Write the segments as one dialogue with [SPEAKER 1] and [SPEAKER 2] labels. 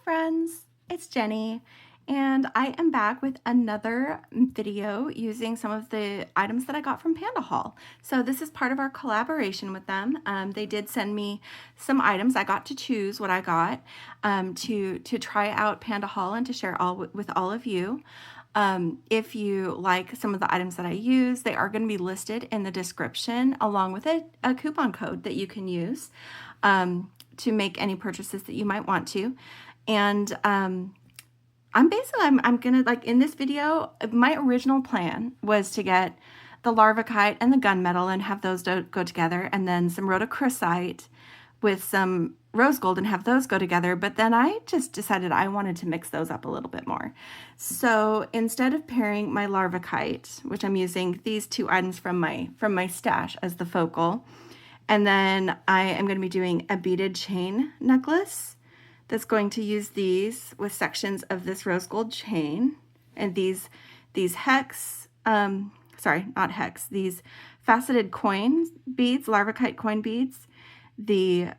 [SPEAKER 1] friends, it's Jenny, and I am back with another video using some of the items that I got from Pandahall. So this is part of our collaboration with them. They did send me some items. I got to choose what I got to try out Pandahall and to share with all of you. If you like some of the items that I use, they are going to be listed in the description along with a coupon code that you can use to make any purchases that you might want to. And I'm gonna, like, in this video, my original plan was to get the Larvikite and the gunmetal and have those go together, and then some rhodochrosite with some rose gold and have those go together. But then I just decided I wanted to mix those up a little bit more. So instead of pairing my Larvikite, which I'm using these two items from my stash as the focal, and then I am going to be doing a beaded chain necklace that's going to use these with sections of this rose gold chain and these hex, sorry, not hex, these faceted coin beads, Larvikite coin beads, the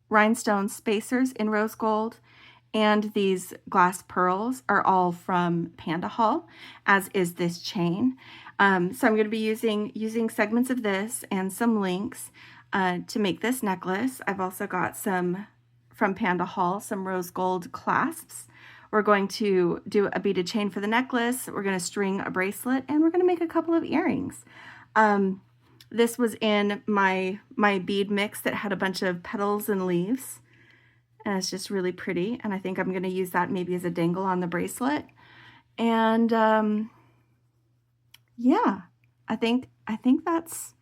[SPEAKER 1] rhinestone spacers in rose gold, and these glass pearls are all from Pandahall, as is this chain. So I'm going to be using segments of this and some links to make this necklace. I've also got some from Pandahall, some rose gold clasps. We're going to do a beaded chain for the necklace. We're going to string a bracelet, and we're going to make a couple of earrings. This was in my bead mix that had a bunch of petals and leaves, and it's just really pretty. And I think I'm going to use that maybe as a dangle on the bracelet. And yeah, I think that's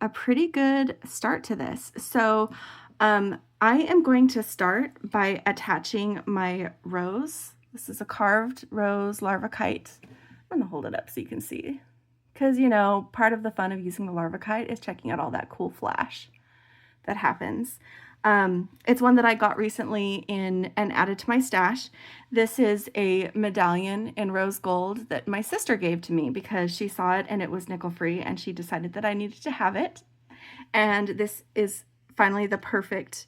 [SPEAKER 1] a pretty good start to this. So I am going to start by attaching my rose. This is a carved rose Larvikite. I'm going to hold it up so you can see, because, you know, part of the fun of using the Larvikite is checking out all that cool flash that happens. It's one that I got recently and added to my stash. This is a medallion in rose gold that my sister gave to me because she saw it and it was nickel free, and she decided that I needed to have it. And this is finally the perfect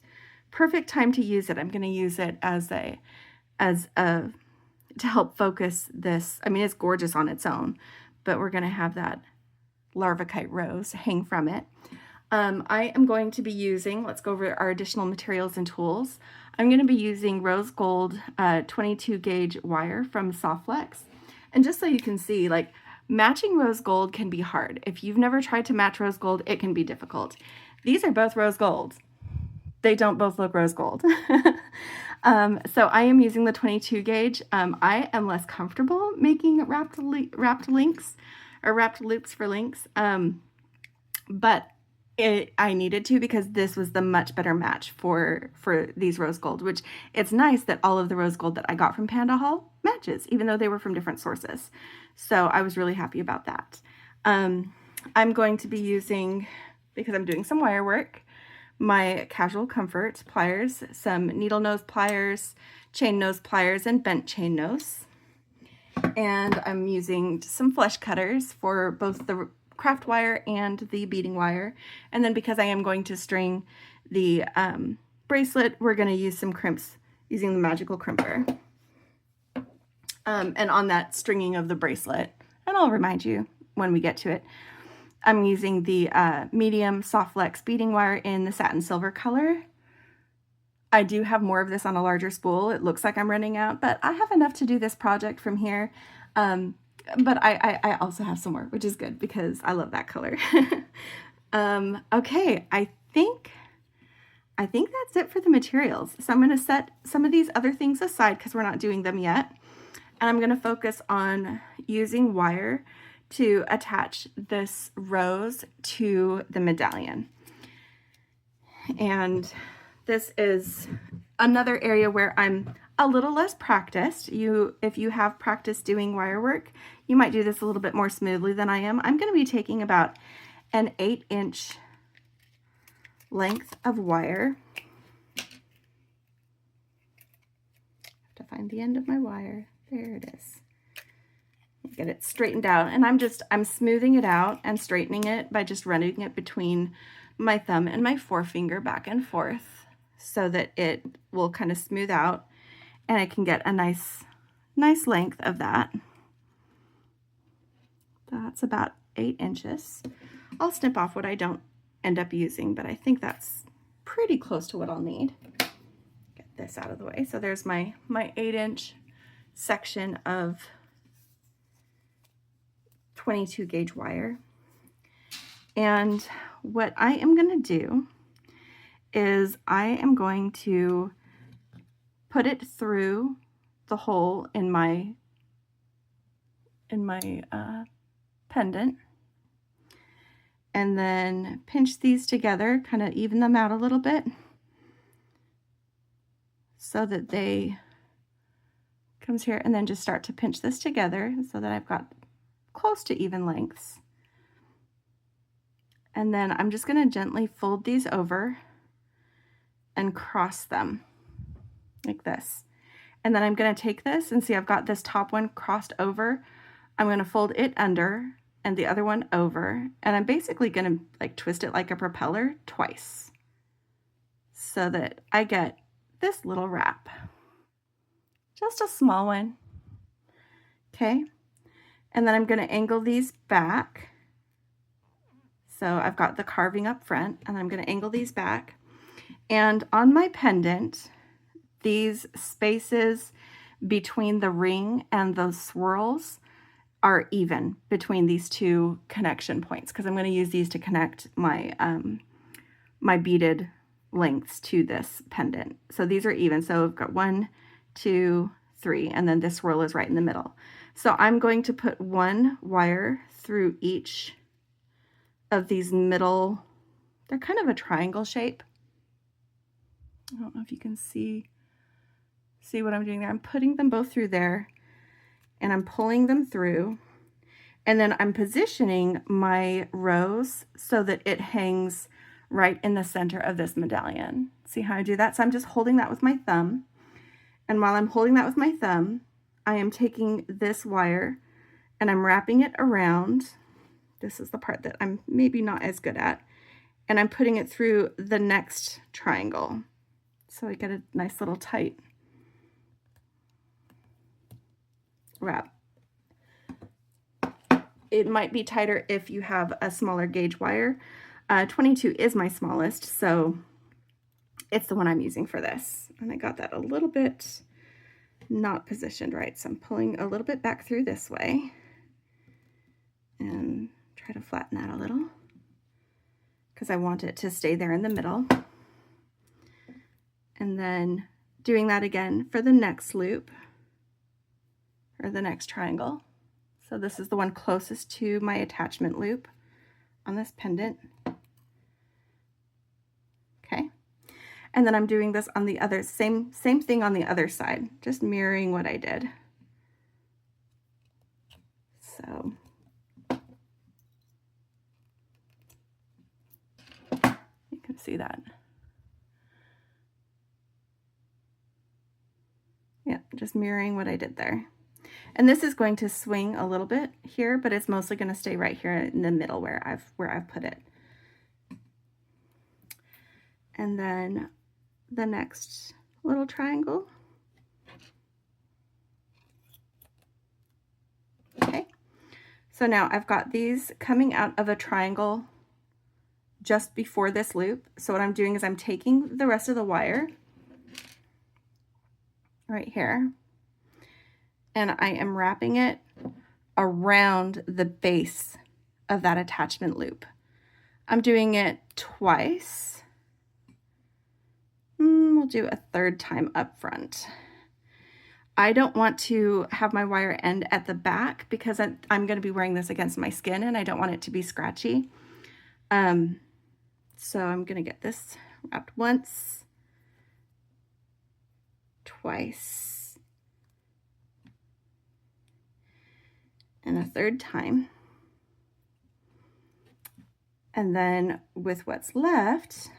[SPEAKER 1] time to use it. I'm going to use it as a to help focus this. I mean, it's gorgeous on its own, but we're going to have that Larvikite rose hang from it. I am going to be using, let's go over our additional materials and tools. I'm going to be using rose gold 22 gauge wire from Softflex. And just so you can see, like, matching rose gold can be hard. If you've never tried to match rose gold, it can be difficult. These are both rose gold. They don't both look rose gold. So I am using the 22 gauge. I am less comfortable making wrapped links or wrapped loops for links. But I needed to, because this was the much better match for these rose gold, which it's nice that all of the rose gold that I got from Pandahall matches, even though they were from different sources. So I was really happy about that. I'm going to be using, because I'm doing some wire work, my Casual Comfort pliers, some needle nose pliers, chain nose pliers, and bent chain nose. And I'm using some flesh cutters for both the craft wire and the beading wire. And then, because I am going to string the bracelet, we're going to use some crimps using the magical crimper. And on that stringing of the bracelet, and I'll remind you when we get to it, I'm using the medium Softflex beading wire in the satin silver color. I do have more of this on a larger spool. It looks like I'm running out, but I have enough to do this project from here. But I also have some more, which is good because I love that color. Okay, I think that's it for the materials. So I'm going to set some of these other things aside because we're not doing them yet. And I'm going to focus on using wire to attach this rose to the medallion. And this is another area where I'm a little less practiced. If you have practice doing wire work, you might do this a little bit more smoothly than I am. I'm going to be taking about an 8-inch length of wire. I have to find the end of my wire. There it is. Get it straightened out, and I'm smoothing it out and straightening it by just running it between my thumb and my forefinger back and forth. so that it will kind of smooth out and I can get a nice length of that. That's about 8 inches. I'll snip off what I don't end up using, but I think that's pretty close to what I'll need. Get this out of the way. So there's my 8-inch section of 22 gauge wire. And what I am going to do is I am going to put it through the hole in my pendant, and then pinch these together, kind of even them out a little bit so that they comes here, and then just start to pinch this together so that I've got close to even lengths. And then I'm just going to gently fold these over and cross them like this. And then I'm going to take this and see I've got this top one crossed over. I'm going to fold it under and the other one over, and I'm basically going to like twist it like a propeller twice so that I get this little wrap. Just a small one. Okay. And then I'm going to angle these back. So I've got the carving up front, and I'm going to angle these back. And on my pendant, these spaces between the ring and those swirls are even between these two connection points, because I'm going to use these to connect my my beaded lengths to this pendant. So these are even. So I've got 1, 2, 3, and then this swirl is right in the middle. So I'm going to put one wire through each of these middle, they're kind of a triangle shape. I don't know if you can see what I'm doing there. I'm putting them both through there, and I'm pulling them through, and then I'm positioning my rose so that it hangs right in the center of this medallion. See how I do that? So I'm just holding that with my thumb, and while I'm holding that with my thumb, I am taking this wire and I'm wrapping it around. This is the part that I'm maybe not as good at, and I'm putting it through the next triangle so I get a nice little tight wrap. It might be tighter if you have a smaller gauge wire. 22 is my smallest, so it's the one I'm using for this. And I got that a little bit not positioned right, so I'm pulling a little bit back through this way and try to flatten that a little because I want it to stay there in the middle. And then doing that again for the next loop, or the next triangle. So this is the one closest to my attachment loop on this pendant. Okay. And then I'm doing this on the other, same thing on the other side, just mirroring what I did. So you can see that. Yeah, just mirroring what I did there. And this is going to swing a little bit here, but it's mostly going to stay right here in the middle where I've put it. And then the next little triangle. Okay. So now I've got these coming out of a triangle just before this loop. So what I'm doing is I'm taking the rest of the wire right here, and I am wrapping it around the base of that attachment loop. I'm doing it twice. We'll do a third time up front. I don't want to have my wire end at the back because I'm going to be wearing this against my skin and I don't want it to be scratchy. So I'm going to get this wrapped once, twice, and a third time. And then with what's left,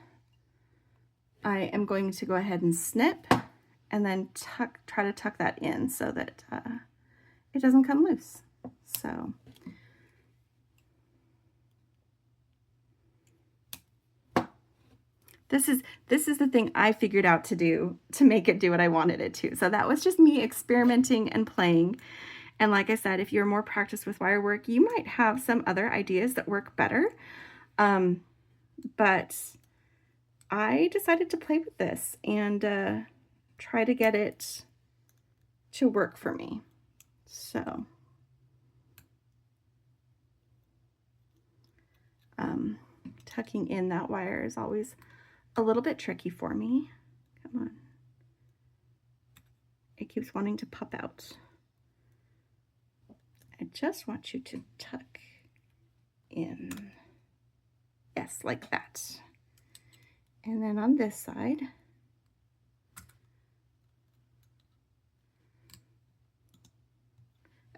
[SPEAKER 1] I am going to go ahead and snip and then try to tuck that in so that it doesn't come loose. So This is the thing I figured out to do to make it do what I wanted it to. So that was just me experimenting and playing. And like I said, if you're more practiced with wire work, you might have some other ideas that work better. But I decided to play with this and try to get it to work for me. So tucking in that wire is always a little bit tricky for me. Come on. It keeps wanting to pop out. I just want you to tuck in. Yes, like that. And then on this side,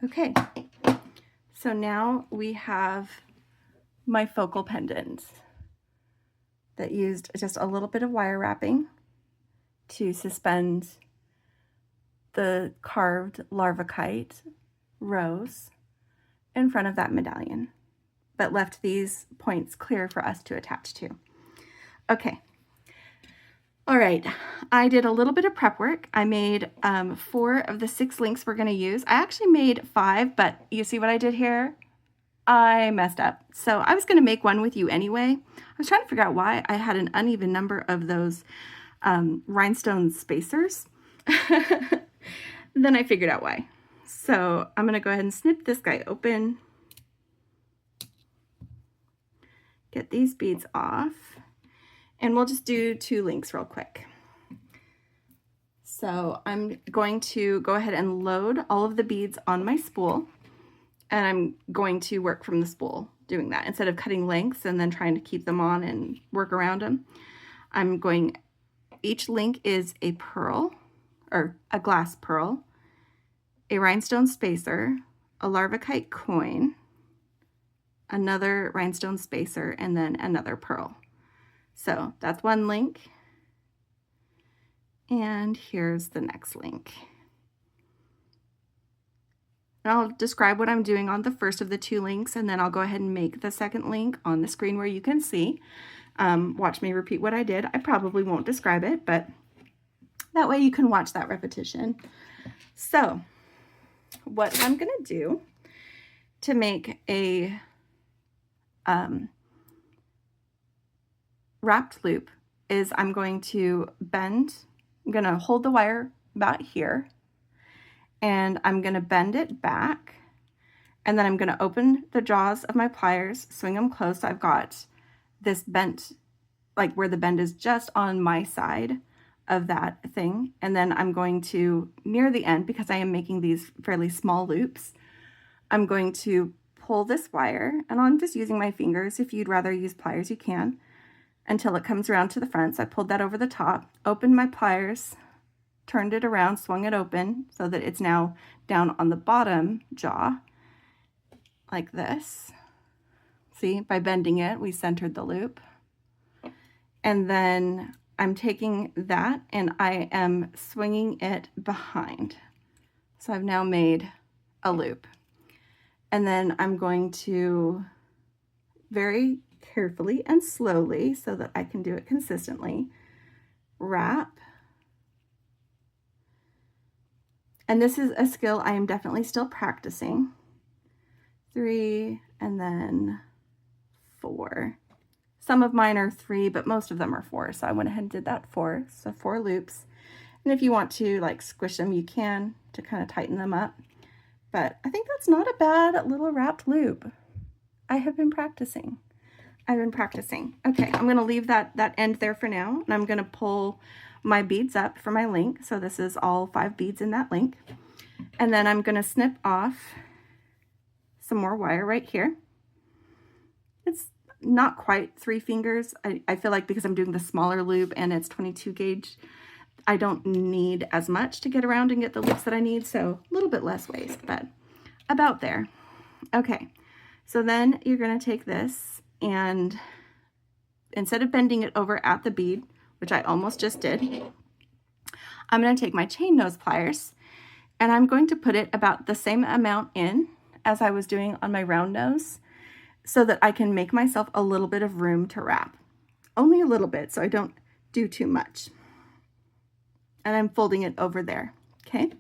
[SPEAKER 1] okay. So now we have my focal pendant that used just a little bit of wire wrapping to suspend the carved Larvikite rose in front of that medallion, but left these points clear for us to attach to. Okay. All right, I did a little bit of prep work. I made 4 of the 6 links we're gonna use. I actually made 5, but you see what I did here? I messed up. So I was gonna make one with you anyway. I was trying to figure out why I had an uneven number of those rhinestone spacers. Then I figured out why. So I'm gonna go ahead and snip this guy open. Get these beads off. And we'll just do 2 links real quick. So I'm going to go ahead and load all of the beads on my spool. And I'm going to work from the spool doing that. Instead of cutting lengths and then trying to keep them on and work around them, each link is a pearl, or a glass pearl, a rhinestone spacer, a Larvikite coin, another rhinestone spacer, and then another pearl. So that's one link. And here's the next link. And I'll describe what I'm doing on the first of the 2 links, and then I'll go ahead and make the second link on the screen where you can see. Watch me repeat what I did. I probably won't describe it, but that way you can watch that repetition. So what I'm gonna do to make a wrapped loop is I'm going to hold the wire about here, and I'm going to bend it back, and then I'm going to open the jaws of my pliers, swing them closed so I've got this bent, like where the bend is just on my side of that thing. And then I'm going to, near the end, because I am making these fairly small loops, I'm going to pull this wire, and I'm just using my fingers. If you'd rather use pliers, you can, until it comes around to the front. So I pulled that over the top, opened my pliers, turned it around, swung it open so that it's now down on the bottom jaw, like this. See, by bending it, we centered the loop. And then I'm taking that and I am swinging it behind. So I've now made a loop. And then I'm going to very carefully and slowly, so that I can do it consistently, wrap. And this is a skill I am definitely still practicing. 3 and then 4. Some of mine are 3, but most of them are 4. So I went ahead and did that 4. So 4 loops. And if you want to like squish them, you can, to kind of tighten them up. But I think that's not a bad little wrapped loop. I have been practicing. I've been practicing. Okay, I'm going to leave that end there for now, and I'm going to pull my beads up for my link. So this is all 5 beads in that link. And then I'm going to snip off some more wire right here. It's not quite 3 fingers. I feel like because I'm doing the smaller loop and it's 22 gauge, I don't need as much to get around and get the loops that I need. So a little bit less waste, but about there. Okay, so then you're going to take this, and instead of bending it over at the bead, which I almost just did, I'm going to take my chain nose pliers and I'm going to put it about the same amount in as I was doing on my round nose, so that I can make myself a little bit of room to wrap. Only a little bit, so I don't do too much. And I'm folding it over there, okay?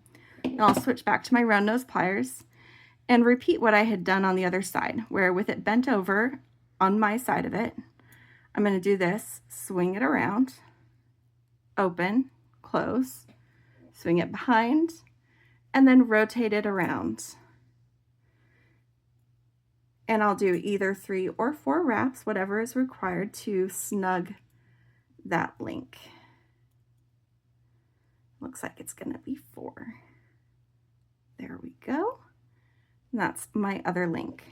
[SPEAKER 1] Now I'll switch back to my round nose pliers and repeat what I had done on the other side, where with it bent over on my side of it, I'm going to do this, swing it around, open, close, swing it behind, and then rotate it around. And I'll do either 3 or 4 wraps, whatever is required to snug that link. Looks like it's going to be 4. There we go. And that's my other link.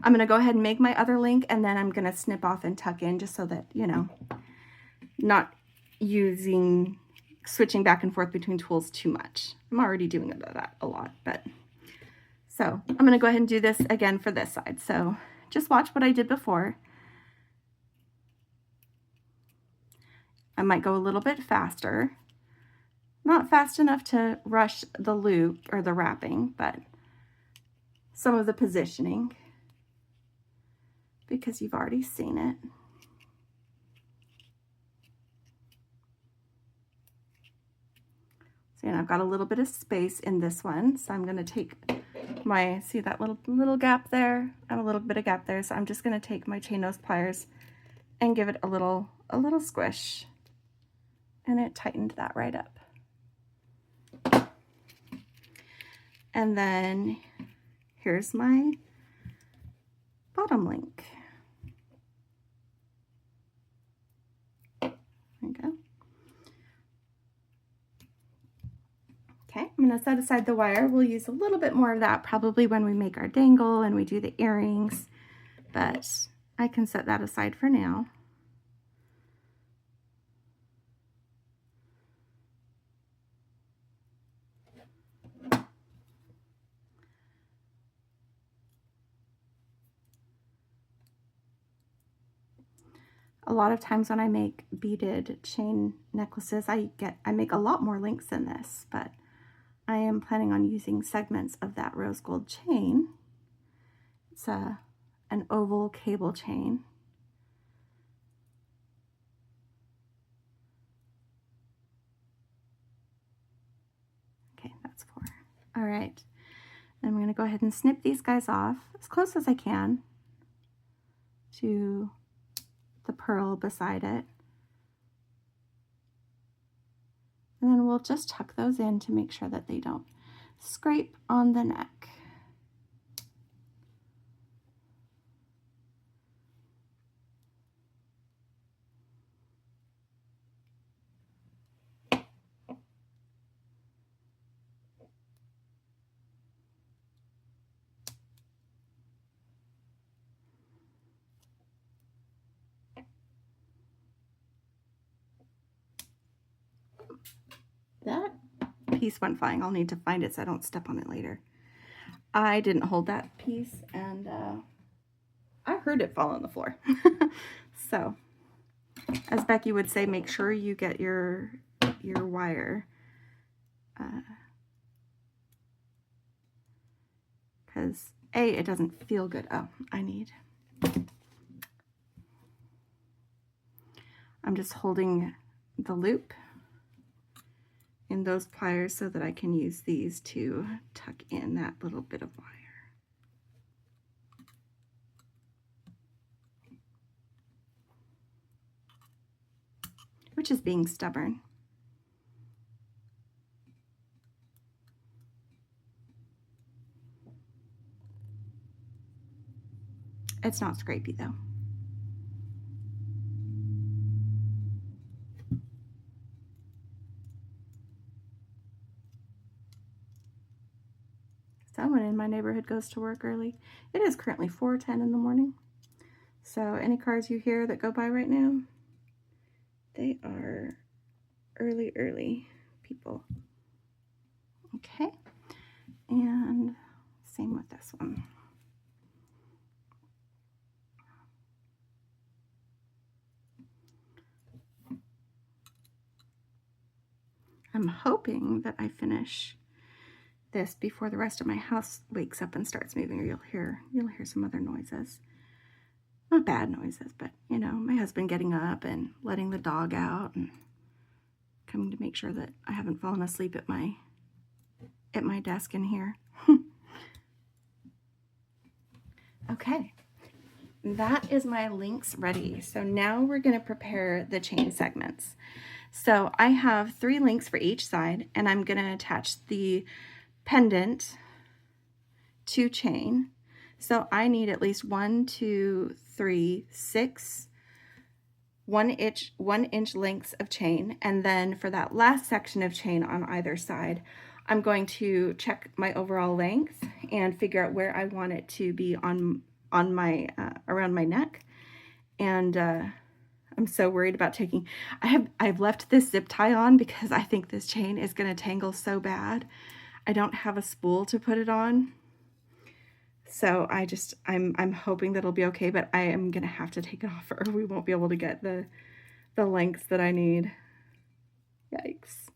[SPEAKER 1] I'm going to go ahead and make my other link, and then I'm going to snip off and tuck in just so that, you know, not switching back and forth between tools too much. I'm already doing that a lot, but so I'm going to go ahead and do this again for this side. So just watch what I did before. I might go a little bit faster. Not fast enough to rush the loop or the wrapping, but some of the positioning, because you've already seen it. So, and I've got a little bit of space in this one, so I'm going to take my, see that little gap there? I have a little bit of gap there, so I'm just going to take my chain nose pliers and give it a little squish, and it tightened that right up. And then here's my bottom link. There we go. Okay, I'm going to set aside the wire. We'll use a little bit more of that probably when we make our dangle and we do the earrings, but I can set that aside for now. A lot of times when I make beaded chain necklaces, I make a lot more links than this, but I am planning on using segments of that rose gold chain. It's an oval cable chain. Okay, that's 4. All right, I'm going to go ahead and snip these guys off as close as I can to the pearl beside it. And then we'll just tuck those in to make sure that they don't scrape on the neck. That piece went flying. I'll need to find it so I don't step on it later. I didn't hold that piece, and I heard it fall on the floor. So, as Becky would say, make sure you get your wire, because it doesn't feel good. Oh, I'm just holding the loop in those pliers so that I can use these to tuck in that little bit of wire. Which is being stubborn. It's not scrapey though. Someone in my neighborhood goes to work early. It is currently 4:10 in the morning. So any cars you hear that go by right now, they are early people. Okay, and same with this one. I'm hoping that I finish this before the rest of my house wakes up and starts moving, or you'll hear some other noises. not bad noises, but you know, my husband getting up and letting the dog out and coming to make sure that I haven't fallen asleep at my desk in here. Okay, that is my links ready. So now we're going to prepare the chain segments. So I have 3 links for each side, and I'm going to attach the pendant to chain. So I need at least 1, 2, 3, 6 1 inch lengths of chain, and then for that last section of chain on either side, I'm going to check my overall length and figure out where I want it to be on my around my neck. And I'm so worried about taking, I've left this zip tie on because I think this chain is going to tangle so bad. I don't have a spool to put it on. So I'm hoping that it'll be okay, but I am going to have to take it off or we won't be able to get the lengths that I need. Yikes.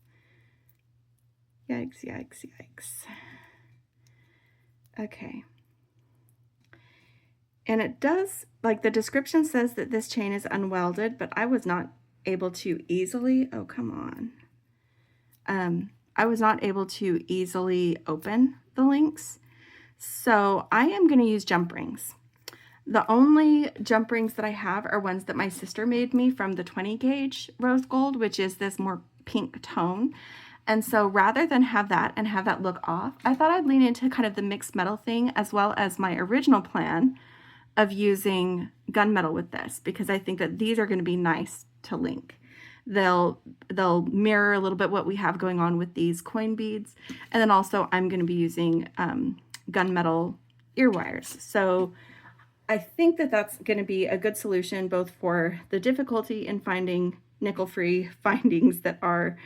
[SPEAKER 1] Yikes, yikes, yikes. Okay. And it does, like the description says that this chain is unwelded, but I was not able to easily, oh, come on. I was not able to easily open the links. So I am going to use jump rings. The only jump rings that I have are ones that my sister made me from the 20 gauge rose gold, which is this more pink tone. And so rather than have that and have that look off, I thought I'd lean into kind of the mixed metal thing as well as my original plan of using gunmetal with this, because I think that these are going to be nice to link. They'll mirror a little bit what we have going on with these coin beads. And then also I'm going to be using gunmetal ear wires. So I think that that's going to be a good solution both for the difficulty in finding nickel-free findings that are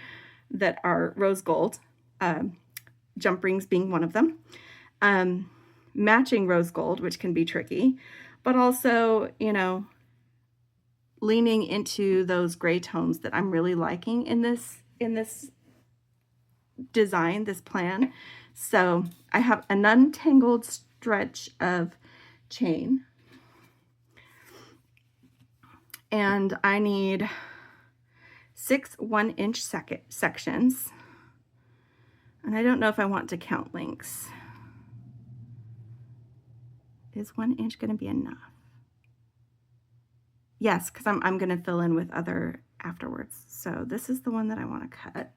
[SPEAKER 1] rose gold, jump rings being one of them, matching rose gold, which can be tricky, but also, you know, leaning into those gray tones that I'm really liking in this design, this plan. So I have an untangled stretch of chain, and I need 6 1-inch sections, and I don't know if I want to count links. Is 1 inch going to be enough? Yes, because I'm going to fill in with other afterwards. So this is the one that I want to cut.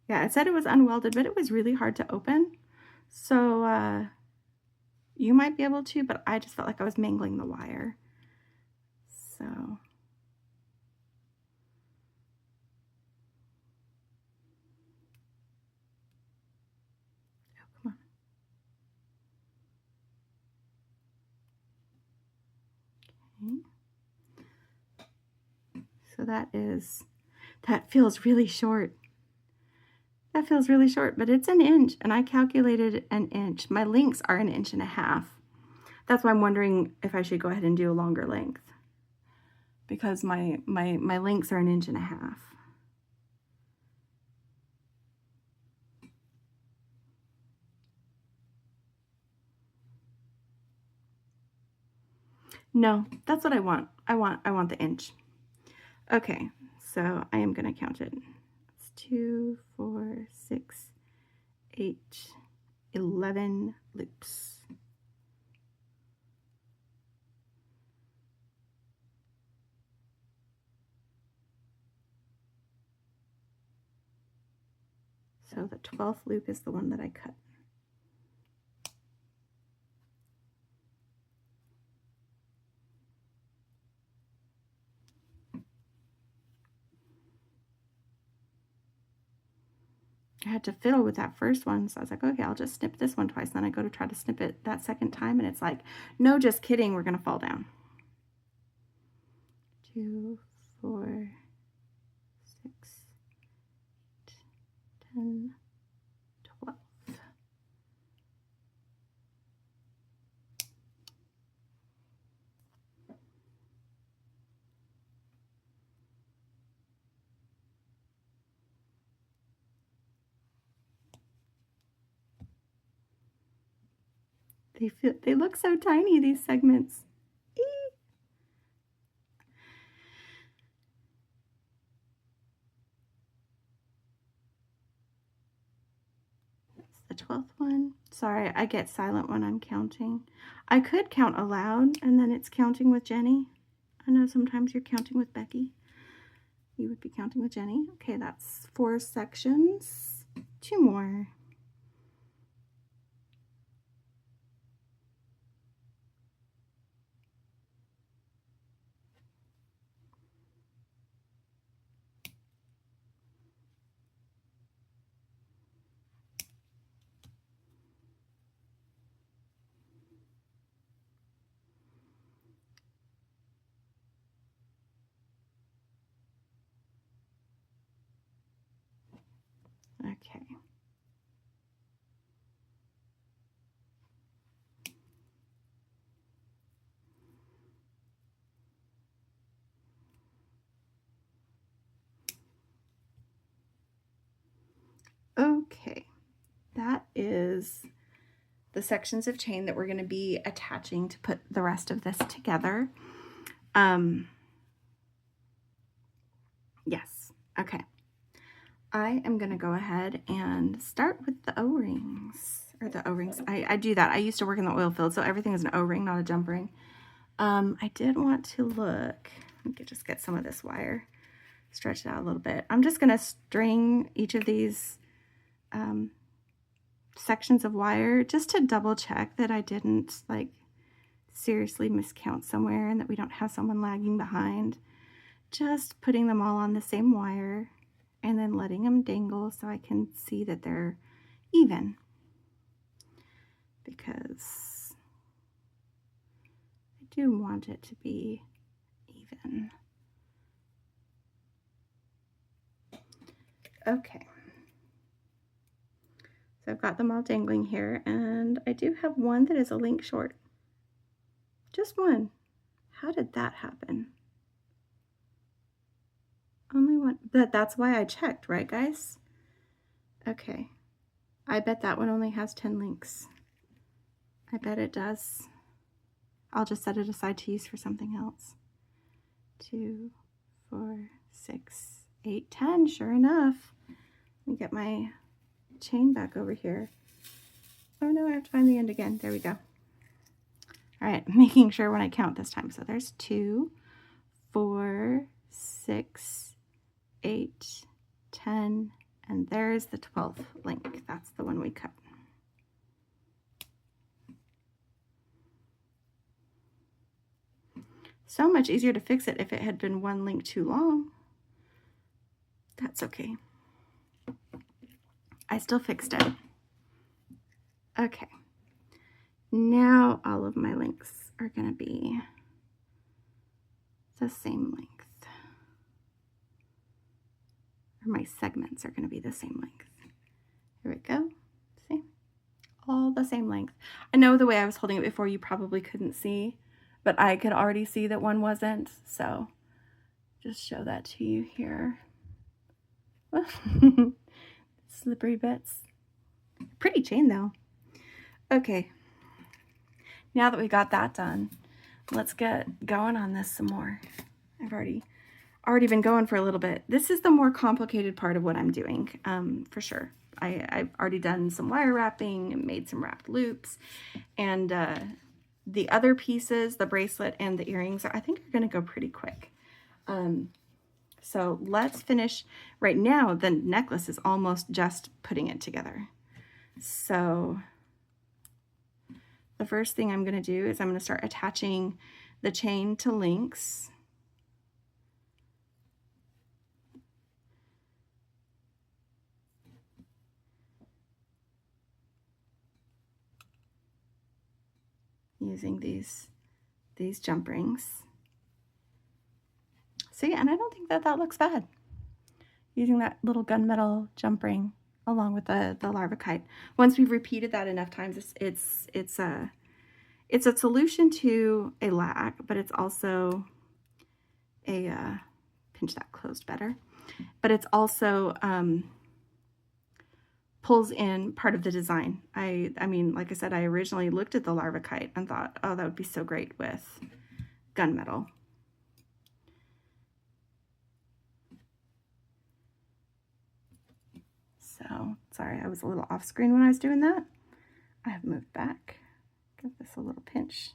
[SPEAKER 1] Yeah, it said it was unwelded, but it was really hard to open. So you might be able to, but I just felt like I was mangling the wire. So oh, come on. Okay. So that feels really short. That feels really short, but it's an inch, and I calculated an inch. My links are 1.5 inches. That's why I'm wondering if I should go ahead and do a longer length, because my links are 1.5 inches. No, that's what I want. I want the inch. Okay, so I am going to count it. It's 2, 4, 6, 8, 11 loops. So the 12th loop is the one that I cut. I had to fiddle with that first one, so I was like, okay, I'll just snip this one twice. And then I go to try to snip it that second time, and it's like, no, just kidding, we're going to fall down. 2, 4, 6, 8, 10, 12. They look so tiny, these segments. Eee. That's the 12th one. Sorry, I get silent when I'm counting. I could count aloud and then it's counting with Jenny. I know sometimes you're counting with Becky. You would be counting with Jenny. Okay, that's 4 sections. 2 more. Okay. Okay, that is the sections of chain that we're going to be attaching to put the rest of this together. Yes, okay. I am going to go ahead and start with the O-rings, or the O-rings. I do that. I used to work in the oil field, so everything is an O-ring, not a jump ring. I did want to look, I could just get some of this wire, stretch it out a little bit. I'm just going to string each of these sections of wire just to double check that I didn't like seriously miscount somewhere and that we don't have someone lagging behind. Just putting them all on the same wire and then letting them dangle so I can see that they're even, because I do want it to be even. Okay, so I've got them all dangling here, and I do have one that is a link short. Just one. How did that happen? Only one. That's why I checked, right, guys? Okay. I bet that one only has 10 links. I bet it does. I'll just set it aside to use for something else. 2, 4, 6, 8, 10. Sure enough. Let me get my chain back over here. Oh no, I have to find the end again. There we go. All right, making sure when I count this time. So there's 2, 4, 6, 8, 10, and there's the 12th link. That's the one we cut. So much easier to fix it if it had been one link too long. That's okay. I still fixed it. Okay. Now all of my links are going to be the same length. Or my segments are going to be the same length. Here we go. See? All the same length. I know the way I was holding it before you probably couldn't see, but I could already see that one wasn't, so just show that to you here. Slippery bits. Pretty chain though. Okay, now that we got that done, let's get going on this some more. I've already been going for a little bit. This is the more complicated part of what I'm doing, for sure. I've already done some wire wrapping and made some wrapped loops, and the other pieces, the bracelet and the earrings, I think are going to go pretty quick. So let's finish. Right now, the necklace is almost just putting it together. So the first thing I'm going to do is I'm going to start attaching the chain to links. Using these jump rings. See, and I don't think that looks bad. Using that little gunmetal jump ring along with the Larvikite. Once we've repeated that enough times, it's a solution to a lag, but it's also a pinch that closed better. But it's also pulls in part of the design. I mean, like I said, I originally looked at the Larvikite and thought, oh, that would be so great with gunmetal. So, sorry, I was a little off screen when I was doing that. I have moved back. Give this a little pinch.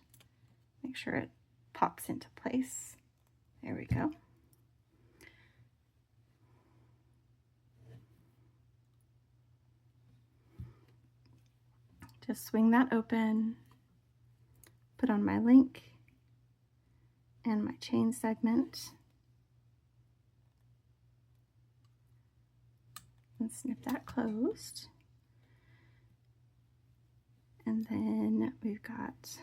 [SPEAKER 1] Make sure it pops into place. There we go. Just swing that open, put on my link and my chain segment, and snip that closed. And then we've got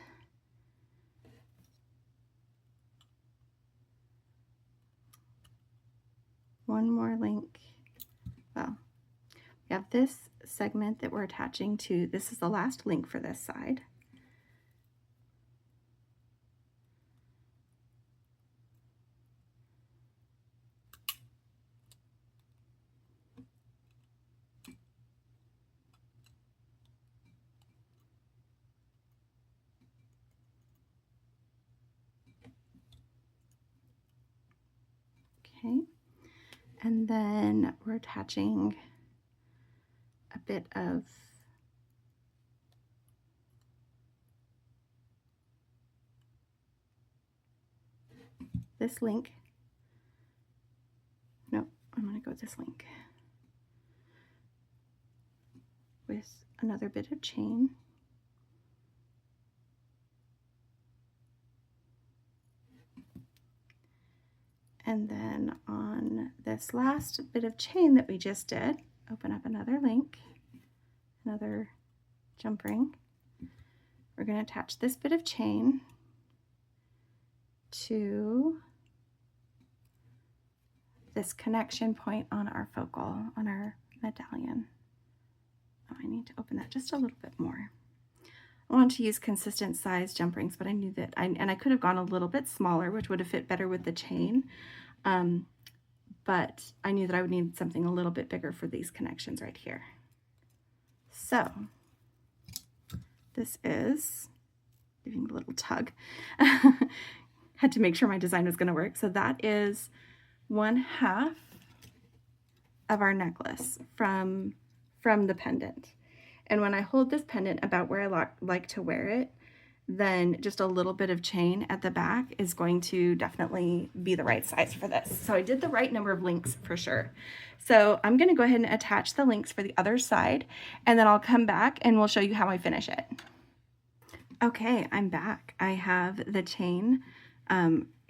[SPEAKER 1] one more link. Well, we have this segment that we're attaching to. This is the last link for this side. Okay, and then we're attaching a bit of this link. No, I'm going to go with this link with another bit of chain. And then on this last bit of chain that we just did, open up another link, another jump ring. We're going to attach this bit of chain to this connection point on our focal, on our medallion. Oh, I need to open that just a little bit more. I want to use consistent size jump rings, but I knew that, I could have gone a little bit smaller, which would have fit better with the chain. But I knew that I would need something a little bit bigger for these connections right here. So this is giving a little tug. Had to make sure my design was going to work. So that is 1/2 of our necklace from the pendant. And when I hold this pendant about where I like to wear it, then just a little bit of chain at the back is going to definitely be the right size for this. So I did the right number of links for sure. So I'm going to go ahead and attach the links for the other side, and then I'll come back and we'll show you how I finish it. Okay, I'm back. I have the chain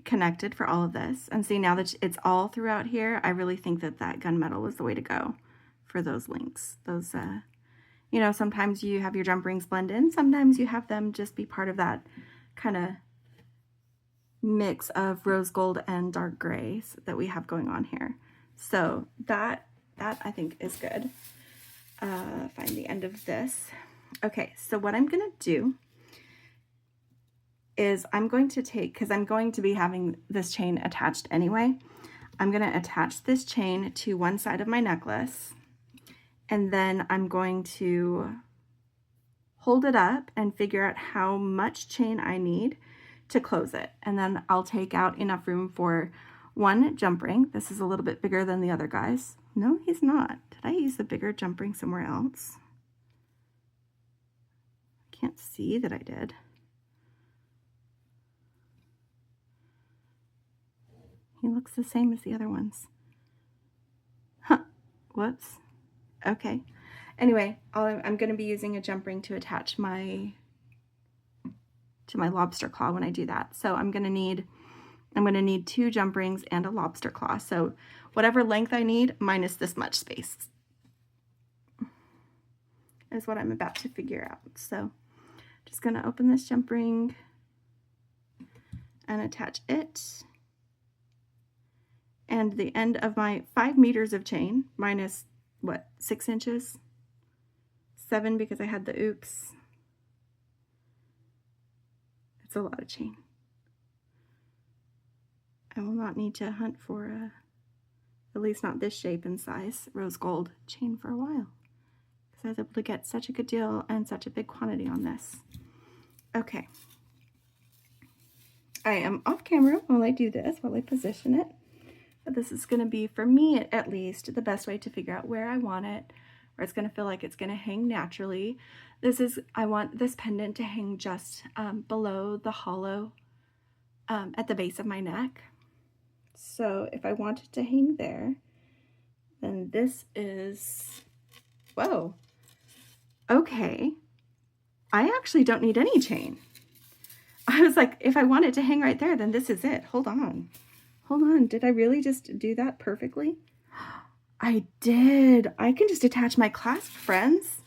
[SPEAKER 1] connected for all of this, and see, now that it's all throughout here, I really think that that gunmetal was the way to go for those links. Those you know, sometimes you have your jump rings blend in, sometimes you have them just be part of that kind of mix of rose gold and dark grays that we have going on here. So that I think is good. Find the end of this. Okay, so what I'm gonna do is I'm going to take, because I'm going to be having this chain attached anyway, I'm going to attach this chain to one side of my necklace, and then I'm going to hold it up and figure out how much chain I need to close it. And then I'll take out enough room for one jump ring. This is a little bit bigger than the other guys. No, he's not. Did I use the bigger jump ring somewhere else? I can't see that I did. He looks the same as the other ones. Huh, whoops. Okay. Anyway, I'm going to be using a jump ring to attach to my lobster claw when I do that. So I'm going to need 2 jump rings and a lobster claw. So whatever length I need minus this much space is what I'm about to figure out. So just going to open this jump ring and attach it. And the end of my 5 meters of chain minus what, 6 inches? 7 because I had the oops. It's a lot of chain. I will not need to hunt for at least not this shape and size, rose gold chain for a while. because I was able to get such a good deal and such a big quantity on this. Okay. I am off camera while I do this, while I position it. But this is going to be, for me at least, the best way to figure out where I want it, where it's going to feel like it's going to hang naturally. I want this pendant to hang just below the hollow at the base of my neck. So if I want it to hang there, then this is, whoa, okay. I actually don't need any chain. I was like, if I want it to hang right there, then this is it. Hold on. Hold on. Did I really just do that perfectly? I did. I can just attach my clasp, friends.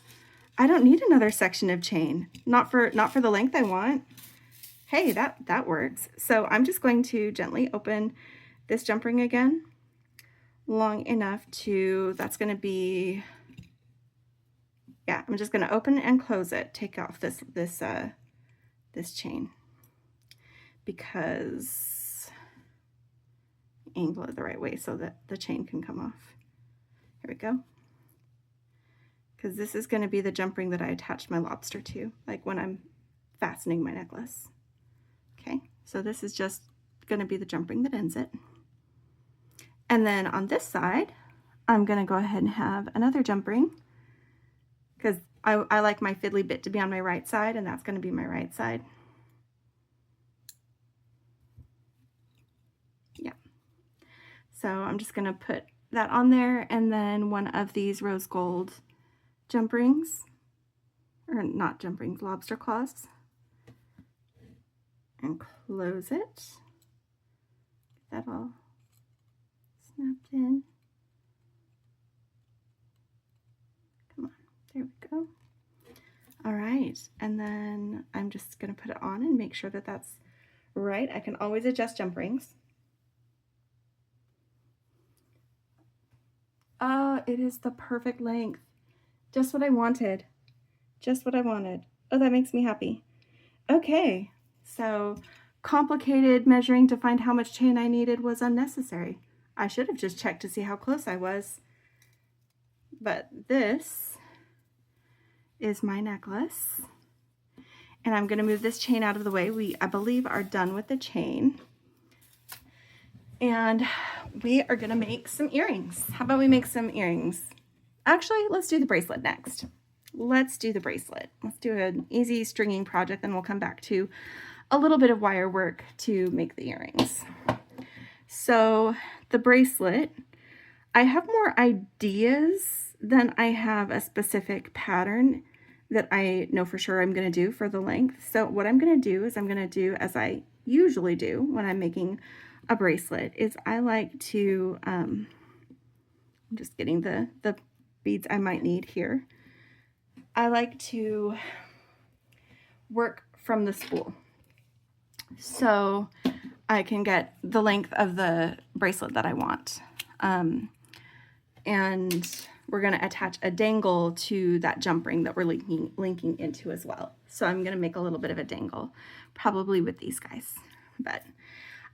[SPEAKER 1] I don't need another section of chain. Not for the length I want. Hey, that works. So I'm just going to gently open this jump ring again, long enough to, that's going to be, yeah, I'm just going to open and close it. Take off this chain, because angle it the right way so that the chain can come off. Here we go. Because this is going to be the jump ring that I attached my lobster to, like when I'm fastening my necklace. Okay, so this is just going to be the jump ring that ends it. And then on this side, I'm going to go ahead and have another jump ring, because I like my fiddly bit to be on my right side, and that's going to be my right side. Yeah. So I'm just going to put that on there, and then one of these rose gold jump rings, or not jump rings, lobster claws, and close it. Get that all snapped in. Come on, there we go. All right, and then I'm just going to put it on and make sure that that's right. I can always adjust jump rings. Oh, it is the perfect length. Just what I wanted. Just what I wanted. Oh, that makes me happy. Okay, so complicated measuring to find how much chain I needed was unnecessary. I should have just checked to see how close I was. But this is my necklace. And I'm going to move this chain out of the way. We, I believe, are done with the chain. And we are going to make some earrings. How about we make some earrings? Actually, let's do the bracelet next. Let's do the bracelet. Let's do an easy stringing project, then we'll come back to a little bit of wire work to make the earrings. So the bracelet, I have more ideas than I have a specific pattern that I know for sure I'm going to do for the length. So what I'm going to do is I'm going to do as I usually do when I'm making a bracelet, is I like to, I'm just getting the beads I might need here. I like to work from the spool, so I can get the length of the bracelet that I want. And we're going to attach a dangle to that jump ring that we're linking into as well. So I'm going to make a little bit of a dangle, probably with these guys. But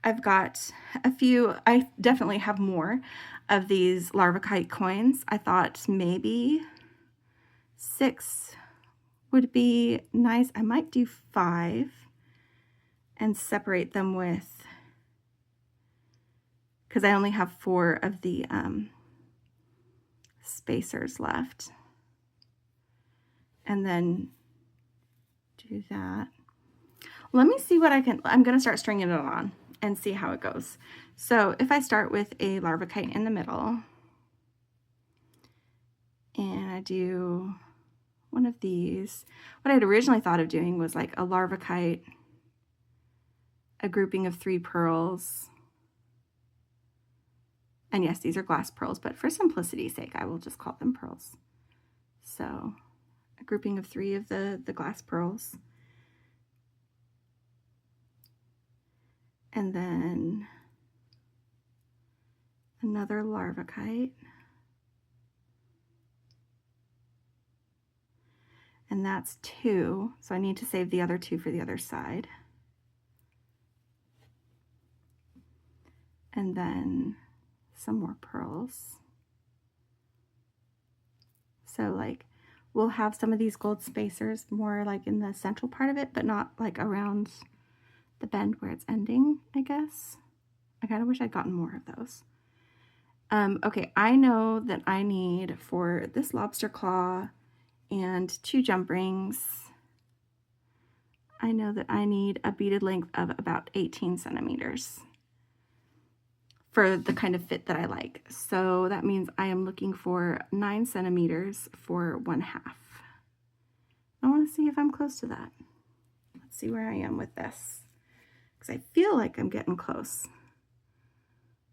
[SPEAKER 1] I've got a few, I definitely have more of these Larvikite coins. I thought maybe 6 would be nice. I might do 5 and separate them with, because I only have 4 of the spacers left. And then do that. Let me see what I can, I'm going to start stringing it on and see how it goes. So if I start with a Larvikite in the middle, and I do one of these, what I had originally thought of doing was like a Larvikite, a grouping of 3 pearls, and yes, these are glass pearls, but for simplicity's sake, I will just call them pearls. So a grouping of 3 of the glass pearls, and then another Larvikite, and that's 2, so I need to save the other 2 for the other side. And then some more pearls. So like we'll have some of these gold spacers more like in the central part of it, but not like around the bend where it's ending, I guess. I kind of wish I'd gotten more of those. Okay, I know that I need for this lobster claw and 2 jump rings, I know that I need a beaded length of about 18 centimeters for the kind of fit that I like. So that means I am looking for 9 centimeters for 1/2. I want to see if I'm close to that. Let's see where I am with this, because I feel like I'm getting close.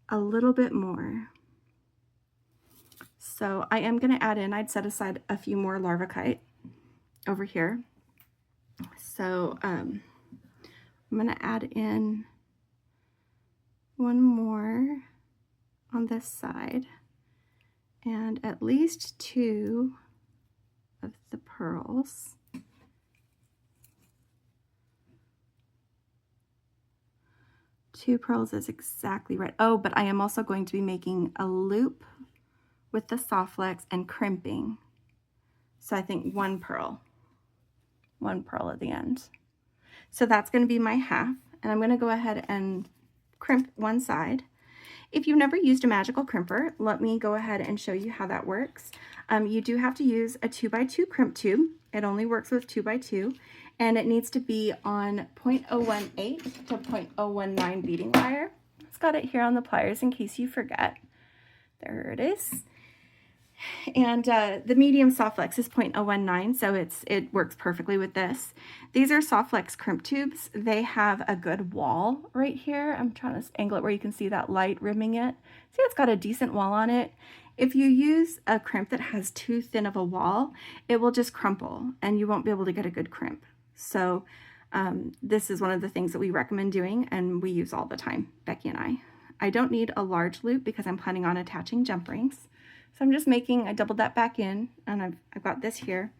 [SPEAKER 1] A little bit more. So I am going to add in, I'd set aside a few more Larvikite over here. So I'm going to add in one more on this side and at least 2 of the pearls. Two pearls is exactly right. Oh, but I am also going to be making a loop with the soft flex and crimping. So I think one pearl at the end. So that's going to be my half, and I'm going to go ahead and crimp one side. If you've never used a magical crimper, let me go ahead and show you how that works. You do have to use a 2x2 crimp tube. It only works with 2x2, and it needs to be on 0.018 to 0.019 beading wire. It's got it here on the pliers in case you forget. There it is. And the medium soft flex is 0.019, so it works perfectly with this. These are soft flex crimp tubes. They have a good wall right here. I'm trying to angle it where you can see that light rimming it. See, it's got a decent wall on it. If you use a crimp that has too thin of a wall, it will just crumple and you won't be able to get a good crimp. So this is one of the things that we recommend doing and we use all the time, Becky and I. I don't need a large loop because I'm planning on attaching jump rings. So I'm just I doubled that back in, and I've got this here,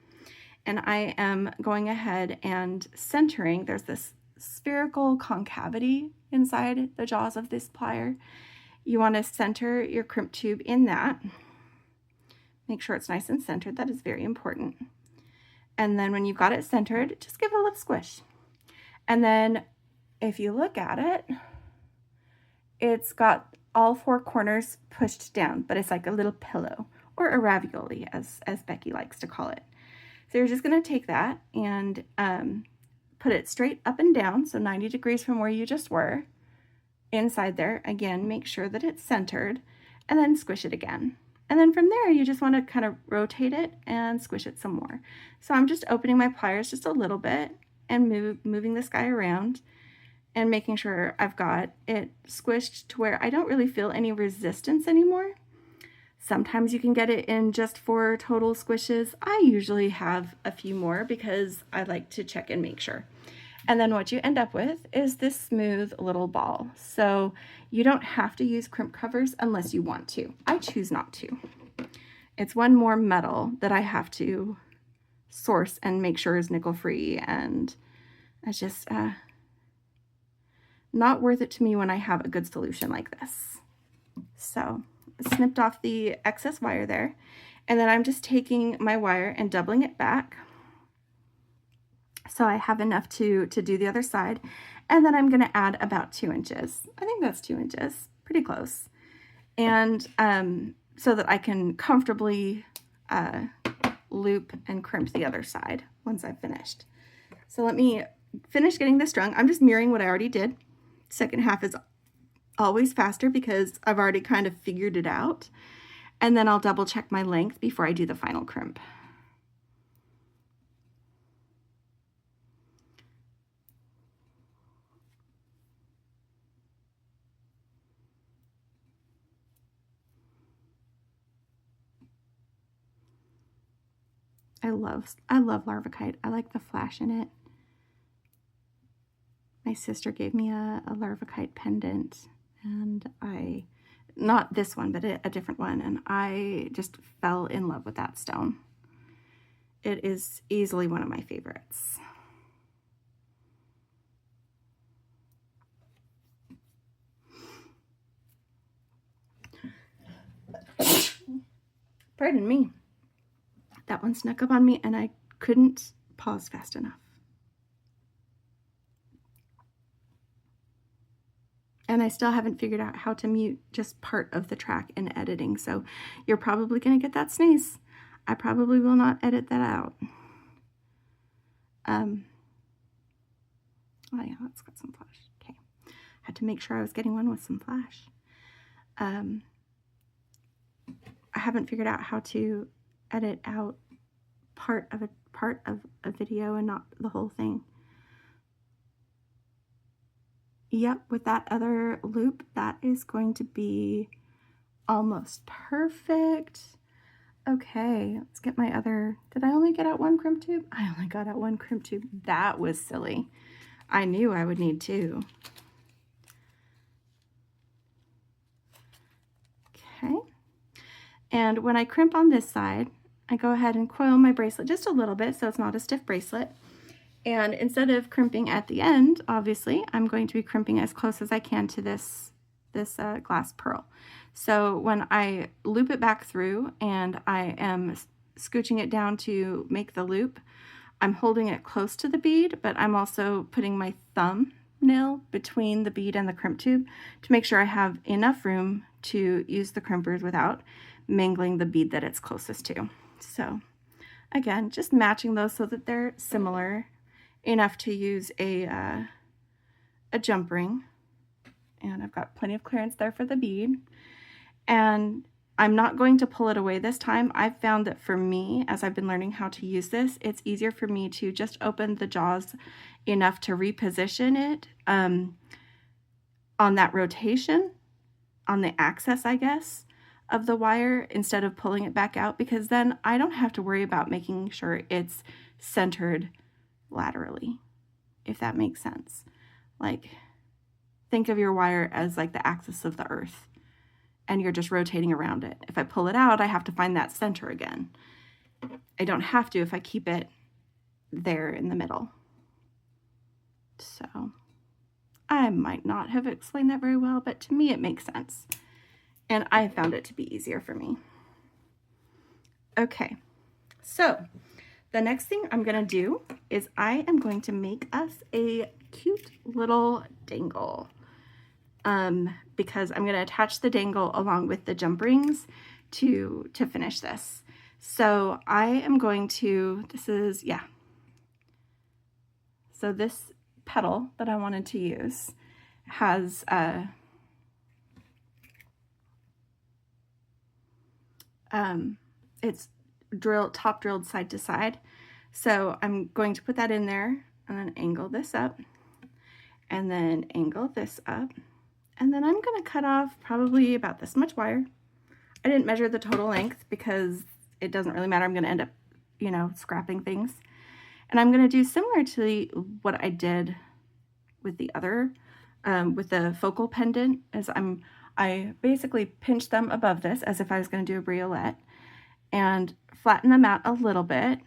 [SPEAKER 1] and I am going ahead and centering. There's this spherical concavity inside the jaws of this plier. You want to center your crimp tube in that. Make sure it's nice and centered. That is very important. And then when you've got it centered, just give it a little squish. And then if you look at it, it's got all 4 corners pushed down, but it's like a little pillow or a ravioli as Becky likes to call it. So you're just going to take that and put it straight up and down, so 90 degrees from where you just were. Inside there, again, make sure that it's centered, and then squish it again. And then from there, you just want to kind of rotate it and squish it some more. So I'm just opening my pliers just a little bit and moving this guy around, and making sure I've got it squished to where I don't really feel any resistance anymore. Sometimes you can get it in just 4 total squishes. I usually have a few more because I like to check and make sure. And then what you end up with is this smooth little ball. So you don't have to use crimp covers unless you want to. I choose not to. It's one more metal that I have to source and make sure is nickel free, and it's just not worth it to me when I have a good solution like this. So I snipped off the excess wire there, and then I'm just taking my wire and doubling it back so I have enough to do the other side. And then I'm going to add about 2 inches. I think that's 2 inches, pretty close. And so that I can comfortably loop and crimp the other side once I've finished. So let me finish getting this strung. I'm just mirroring what I already did. Second half is always faster because I've already kind of figured it out. And then I'll double check my length before I do the final crimp. I love Larvikite. I like the flash in it. My sister gave me a Larvikite pendant, and not this one, but a different one, and I just fell in love with that stone. It is easily one of my favorites. Pardon me. That one snuck up on me and I couldn't pause fast enough. And I still haven't figured out how to mute just part of the track in editing. So you're probably going to get that sneeze. I probably will not edit that out. Oh yeah, that's got some flash. Okay. Had to make sure I was getting one with some flash. I haven't figured out how to edit out part of a video and not the whole thing. Yep, with that other loop, that is going to be almost perfect. Okay, let's get my other, did I only get out one crimp tube? I only got out one crimp tube. That was silly. I knew I would need two. Okay, and when I crimp on this side, I go ahead and coil my bracelet just a little bit so it's not a stiff bracelet. And instead of crimping at the end, obviously, I'm going to be crimping as close as I can to this glass pearl. So when I loop it back through and I am scooching it down to make the loop, I'm holding it close to the bead, but I'm also putting my thumbnail between the bead and the crimp tube to make sure I have enough room to use the crimpers without mangling the bead that it's closest to. So again, just matching those so that they're similar enough to use a jump ring. And I've got plenty of clearance there for the bead. And I'm not going to pull it away this time. I've found that for me, as I've been learning how to use this, it's easier for me to just open the jaws enough to reposition it on that rotation, on the axis, I guess, of the wire instead of pulling it back out, because then I don't have to worry about making sure it's centered laterally, if that makes sense. Like, think of your wire as like the axis of the earth and you're just rotating around it. If I pull it out, I have to find that center again. I don't have to if I keep it there in the middle. So I might not have explained that very well, but to me it makes sense. And I found it to be easier for me. Okay, so the next thing I'm gonna do is I am going to make us a cute little dangle because I'm gonna attach the dangle along with the jump rings to finish this. So I am going to, so this petal that I wanted to use has it's top drilled side to side. So I'm going to put that in there and then angle this up and then angle this up. And then I'm going to cut off probably about this much wire. I didn't measure the total length because it doesn't really matter. I'm going to end up, you know, scrapping things. And I'm going to do similar to what I did with the other, with the focal pendant, is I basically pinch them above this as if I was going to do a briolette and flatten them out a little bit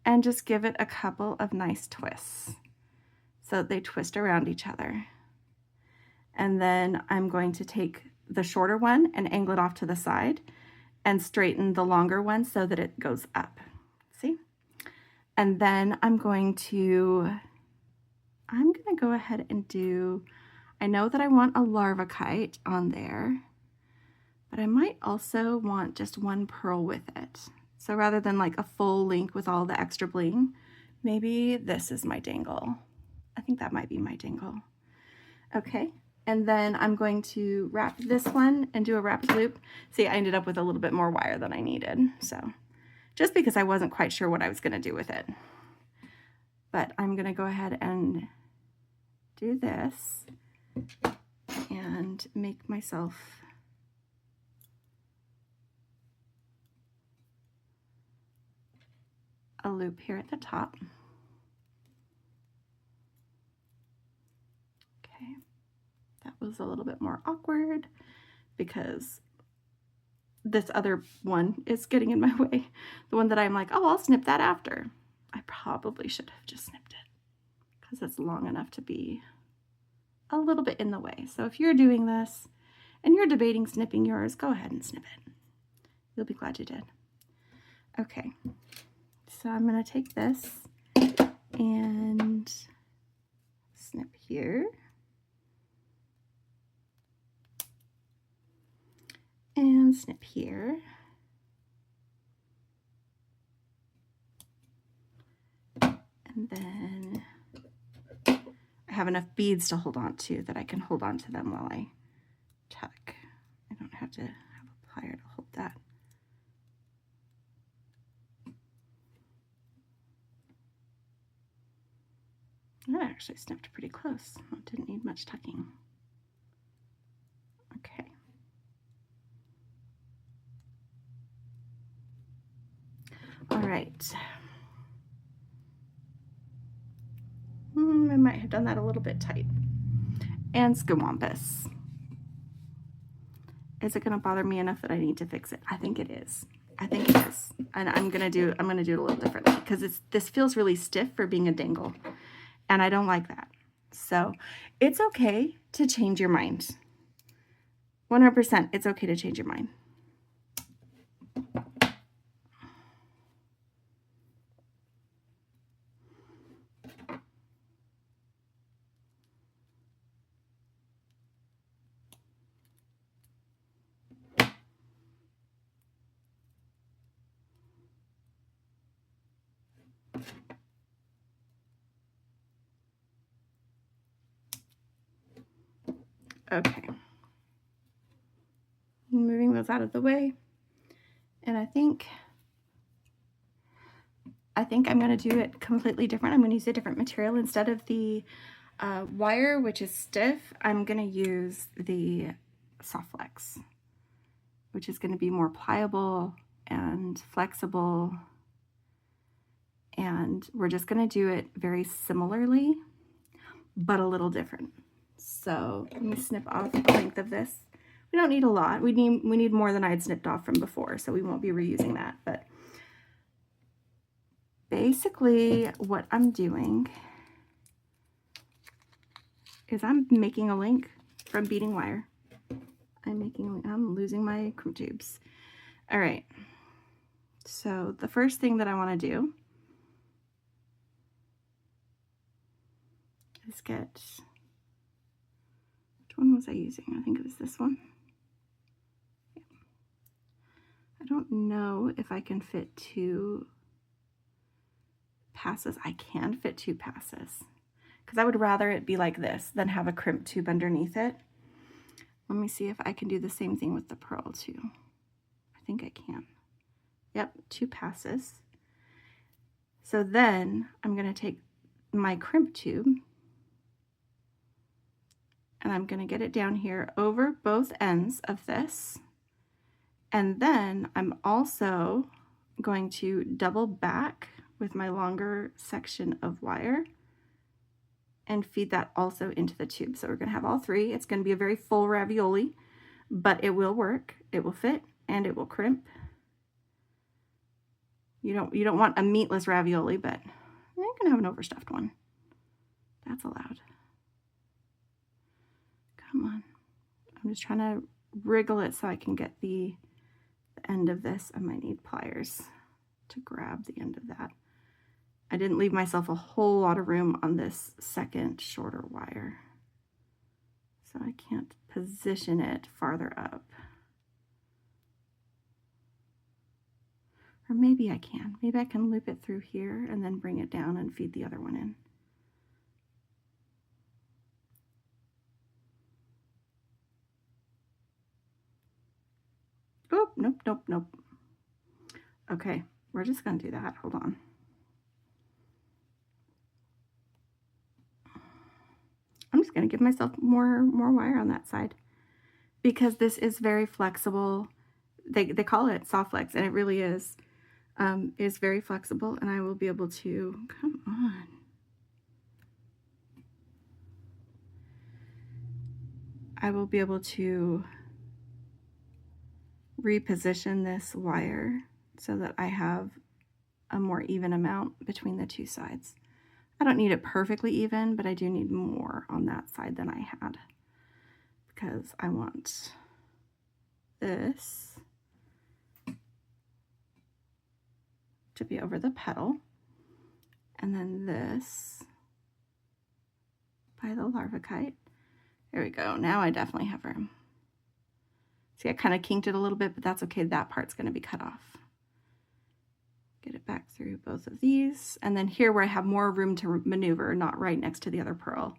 [SPEAKER 1] and just give it a couple of nice twists so that they twist around each other. And then I'm going to take the shorter one and angle it off to the side and straighten the longer one so that it goes up. See? And then I'm going to go ahead and do, I know that I want a Larvikite on there, but I might also want just one pearl with it. So rather than like a full link with all the extra bling, maybe this is my dangle. I think that might be my dangle. Okay, and then I'm going to wrap this one and do a wrapped loop. See, I ended up with a little bit more wire than I needed, so just because I wasn't quite sure what I was gonna do with it. But I'm gonna go ahead and do this and make myself a loop here at the top. Okay, that was a little bit more awkward because this other one is getting in my way. The one that I'm like, oh, I'll snip that after. I probably should have just snipped it because it's long enough to be a little bit in the way. So if you're doing this and you're debating snipping yours, go ahead and snip it. You'll be glad you did. Okay, so I'm going to take this and snip here. And snip here. And then I have enough beads to hold on to that I can hold on to them while I tuck. I don't have to have a plier to hold that. That actually snipped pretty close. It didn't need much tucking. Okay. All right. I might have done that a little bit tight. And scawampus. Is it going to bother me enough that I need to fix it? I think it is. I think it is. And I'm gonna do it a little differently because this feels really stiff for being a dangle, and I don't like that. So it's okay to change your mind. 100%, it's okay to change your mind. Okay. Moving those out of the way. And I think I'm going to do it completely different. I'm going to use a different material. Instead of the wire, which is stiff, I'm going to use the soft flex, which is going to be more pliable and flexible. And we're just going to do it very similarly, but a little different. So let me snip off the length of this. We don't need a lot. We need more than I had snipped off from before, so we won't be reusing that. But basically what I'm doing is I'm making a link from beading wire. I'm losing my crimp tubes. All right. So the first thing that I want to do is get, which one was I using? I think it was this one. Yeah. I don't know if I can fit 2 passes. I can fit 2 passes because I would rather it be like this than have a crimp tube underneath it. Let me see if I can do the same thing with the pearl too. I think I can. Yep, 2 passes. So then I'm going to take my crimp tube and I'm going to get it down here over both ends of this. And then I'm also going to double back with my longer section of wire and feed that also into the tube. So we're going to have all 3. It's going to be a very full ravioli, but it will work. It will fit and it will crimp. You don't want a meatless ravioli, but you can have an overstuffed one. That's allowed. Come on. I'm just trying to wriggle it so I can get the end of this. I might need pliers to grab the end of that. I didn't leave myself a whole lot of room on this second shorter wire, so I can't position it farther up. Or maybe I can. Maybe I can loop it through here and then bring it down and feed the other one in. Oh, nope, nope, nope. Okay, we're just going to do that. Hold on. I'm just going to give myself more wire on that side because this is very flexible. They call it soft flex, and it really is very flexible, and I will be able to, come on. I will be able to reposition this wire so that I have a more even amount between the 2 sides. I don't need it perfectly even, but I do need more on that side than I had because I want this to be over the petal. And then this by the Larvikite. There we go. Now I definitely have room. See, I kind of kinked it a little bit, but that's okay. That part's going to be cut off. Get it back through both of these. And then here where I have more room to maneuver, not right next to the other pearl,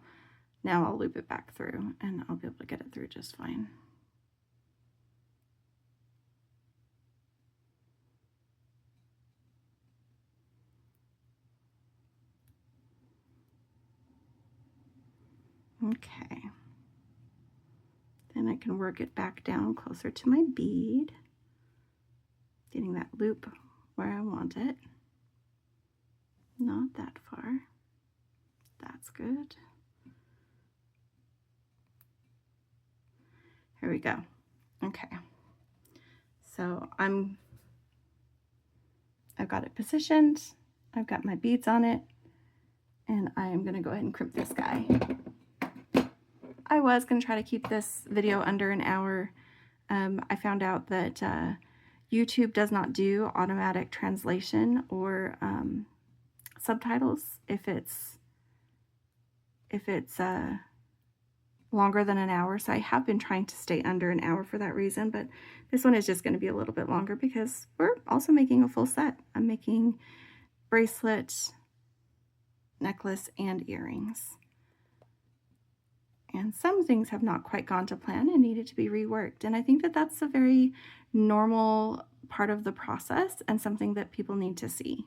[SPEAKER 1] now I'll loop it back through and I'll be able to get it through just fine. Okay. Then I can work it back down closer to my bead, getting that loop where I want it. Not that far. That's good. Here we go. Okay. So I've got it positioned. I've got my beads on it, and I am going to go ahead and crimp this guy. I was going to try to keep this video under an hour. I found out that YouTube does not do automatic translation or subtitles if it's longer than an hour. So I have been trying to stay under an hour for that reason, but this one is just going to be a little bit longer because we're also making a full set. I'm making bracelet, necklace, and earrings. And some things have not quite gone to plan and needed to be reworked. And I think that that's a very normal part of the process and something that people need to see.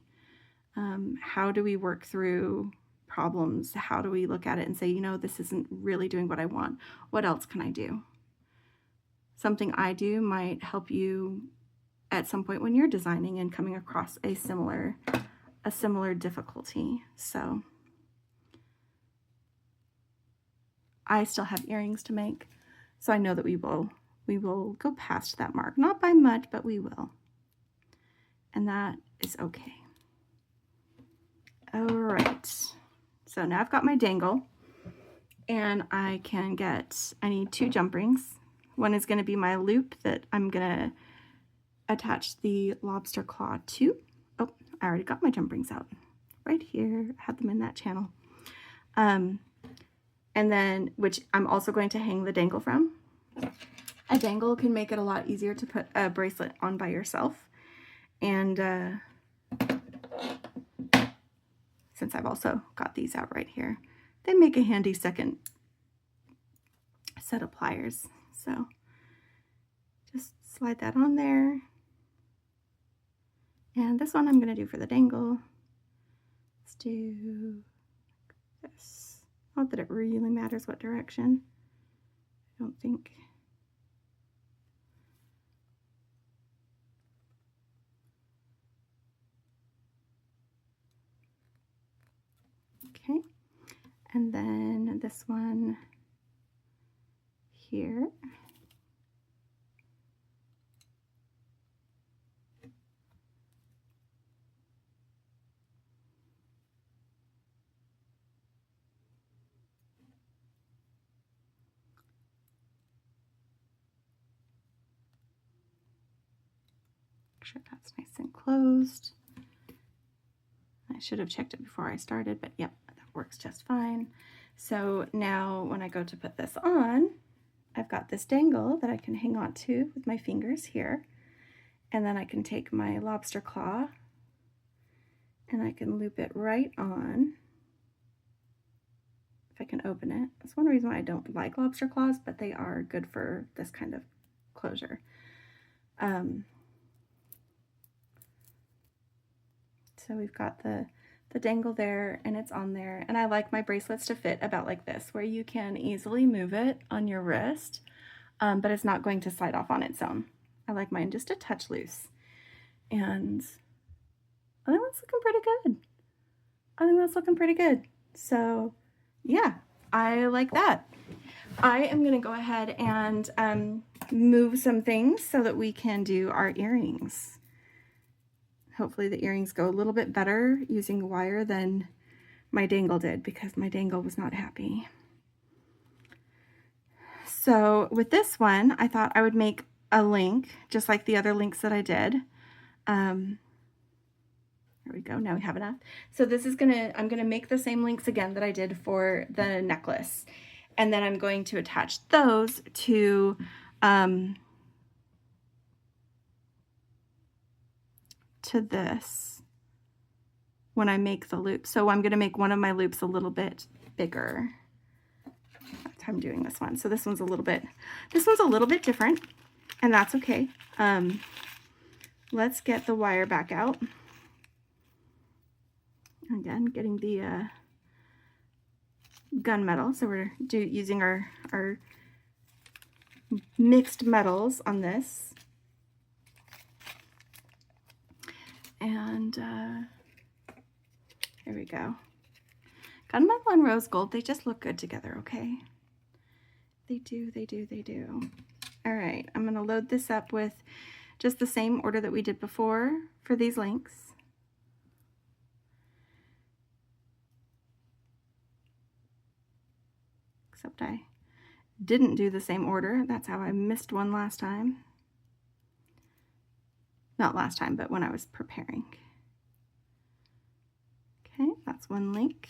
[SPEAKER 1] How do we work through problems? How do we look at it and say, you know, this isn't really doing what I want. What else can I do? Something I do might help you at some point when you're designing and coming across a similar difficulty. So I still have earrings to make, so I know that we will go past that mark. Not by much, but we will. And that is okay. All right. So now I've got my dangle, and I need 2 jump rings. One is going to be my loop that I'm going to attach the lobster claw to. Oh, I already got my jump rings out. Right here. I had them in that channel. And then, which I'm also going to hang the dangle from. A dangle can make it a lot easier to put a bracelet on by yourself. And since I've also got these out right here, they make a handy second set of pliers. So just slide that on there. And this one I'm going to do for the dangle. Let's do this. Not that it really matters what direction. I don't think. Okay. And then this one here. Make sure that's nice and closed. I should have checked it before I started, but yep, that works just fine. So now when I go to put this on, I've got this dangle that I can hang on to with my fingers here. And then I can take my lobster claw and I can loop it right on. If I can open it. That's one reason why I don't like lobster claws, but they are good for this kind of closure. So we've got the dangle there, and it's on there. And I like my bracelets to fit about like this, where you can easily move it on your wrist, but it's not going to slide off on its own. I like mine just a touch loose. And I think that's looking pretty good. I think that's looking pretty good. So yeah, I like that. I am going to go ahead and move some things so that we can do our earrings. Hopefully the earrings go a little bit better using wire than my dangle did, because my dangle was not happy. So with this one, I thought I would make a link, just like the other links that I did. There we go. Now we have enough. So this is I'm gonna make the same links again that I did for the necklace. And then I'm going to attach those to this when I make the loop. So I'm gonna make one of my loops a little bit bigger. That's how I'm doing this one. So this one's a little bit different, and that's okay. Let's get the wire back out. Again, getting the gunmetal. So we're using our mixed metals on this. And here we go. Gunmetal and rose gold, they just look good together, okay? They do, they do, they do. All right, I'm gonna load this up with just the same order that we did before for these links. Except I didn't do the same order. That's how I missed one last time. Not last time, but when I was preparing. Okay, that's one link.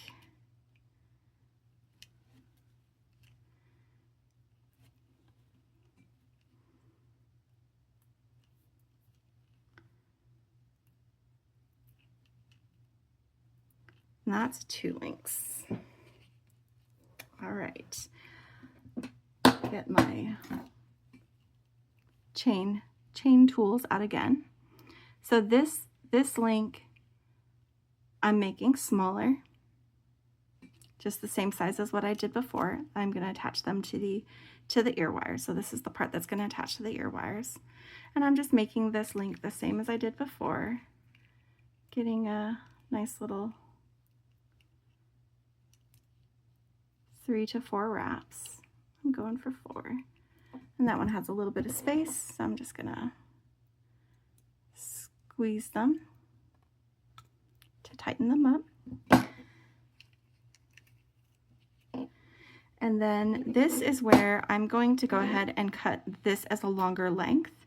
[SPEAKER 1] And that's 2 links. All right, get my chain tools out again. So this link I'm making smaller, just the same size as what I did before. I'm going to attach them to the ear wires. So this is the part that's going to attach to the ear wires. And I'm just making this link the same as I did before, getting a nice little 3 to 4 wraps. I'm going for 4. And that one has a little bit of space, so I'm just gonna squeeze them to tighten them up. And then this is where I'm going to go ahead and cut this as a longer length,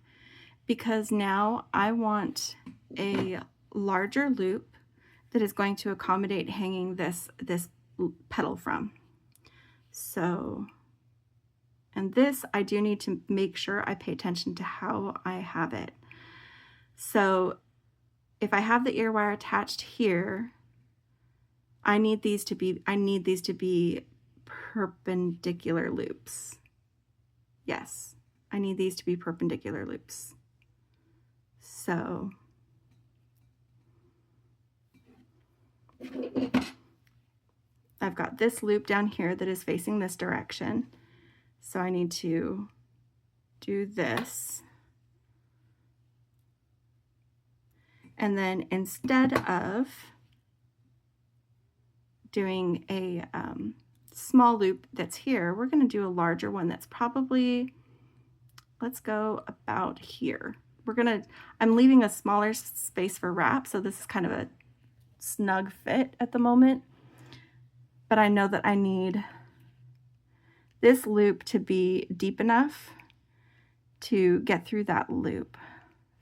[SPEAKER 1] because now I want a larger loop that is going to accommodate hanging this petal from. So, and this I do need to make sure I pay attention to how I have it. So if I have the ear wire attached here, I need these to be perpendicular loops. Yes, I need these to be perpendicular loops. So I've got this loop down here that is facing this direction. So I need to do this. And then instead of doing a small loop that's here, we're going to do a larger one that's probably, let's go about here. I'm leaving a smaller space for wrap, so this is kind of a snug fit at the moment. But I know that I need this loop to be deep enough to get through that loop.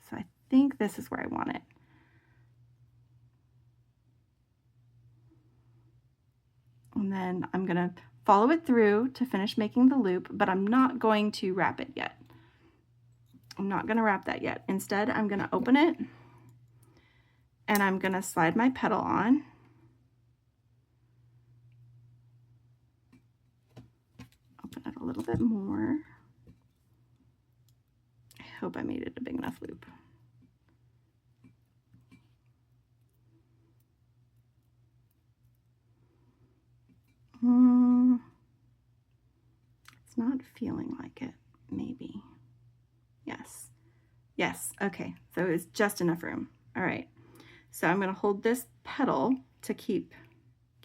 [SPEAKER 1] So I think this is where I want it. And then I'm gonna follow it through to finish making the loop, but I'm not going to wrap it yet. I'm not gonna wrap that yet. Instead, I'm gonna open it and I'm gonna slide my petal on. Open it a little bit more. I hope I made it a big enough loop. It's not feeling like it, maybe. Yes. Yes, okay, so it's just enough room. All right, so I'm gonna hold this petal to keep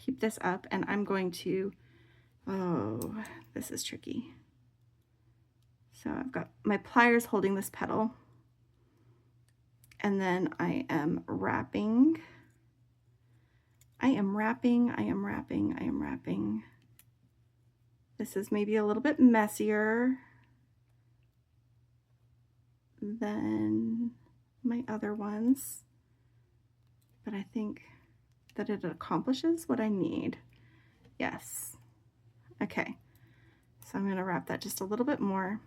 [SPEAKER 1] this up, and I'm going to, oh, this is tricky. So I've got my pliers holding this petal, and then I am wrapping. This is maybe a little bit messier than my other ones, but I think that it accomplishes what I need. Yes. Okay. So I'm going to wrap that just a little bit more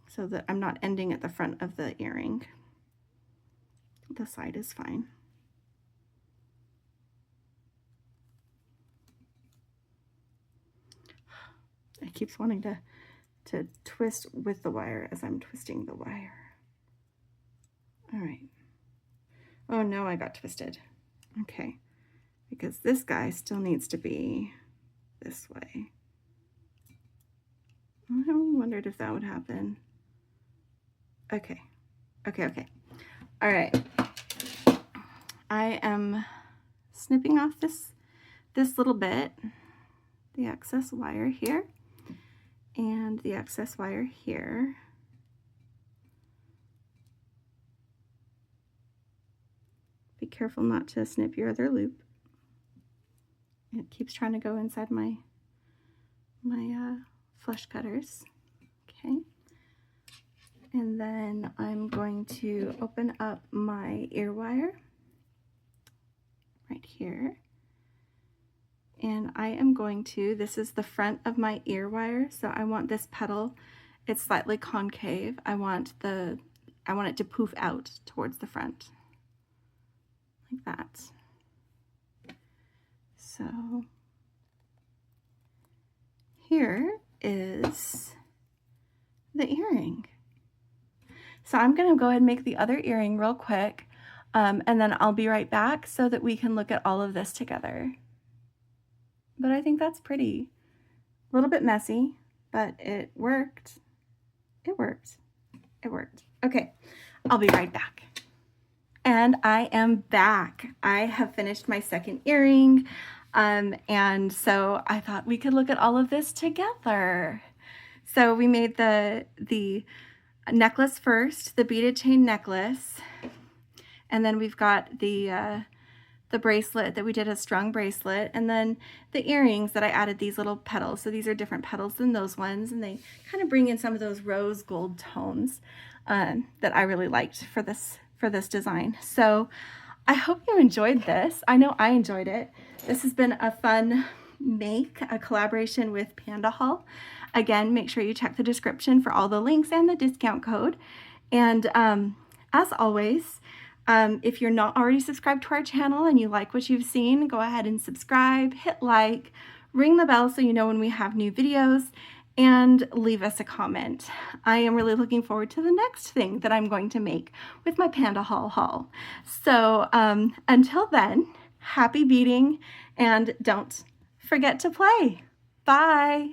[SPEAKER 1] so that I'm not ending at the front of the earring. The side is fine. It keeps wanting to twist with the wire as I'm twisting the wire. All right. Oh no, I got twisted. Okay, because this guy still needs to be this way. I wondered if that would happen. Okay, okay. All right. I am snipping off this little bit, the excess wire here, and the excess wire here. Be careful not to snip your other loop. It keeps trying to go inside my flush cutters. Okay. And then I'm going to open up my ear wire right here. And I am going to, this is the front of my ear wire, so I want this petal, it's slightly concave. I want it to poof out towards the front, like that. So here is the earring. So I'm gonna go ahead and make the other earring real quick, and then I'll be right back so that we can look at all of this together. But I think that's pretty. A little bit messy, but it worked. It worked. It worked. Okay, I'll be right back. And I am back. I have finished my second earring, and so I thought we could look at all of this together. So we made the necklace first, the beaded chain necklace, and then we've got the bracelet that we did, a strung bracelet, and then the earrings that I added these little petals. So these are different petals than those ones, and they kind of bring in some of those rose gold tones that I really liked for this design. So I hope you enjoyed this. I know I enjoyed it. This has been a fun make, a collaboration with Pandahall. Again, make sure you check the description for all the links and the discount code. And as always, if you're not already subscribed to our channel and you like what you've seen, go ahead and subscribe, hit like, ring the bell so you know when we have new videos, and leave us a comment. I am really looking forward to the next thing that I'm going to make with my Pandahall haul. So until then, happy beading, and don't forget to play. Bye.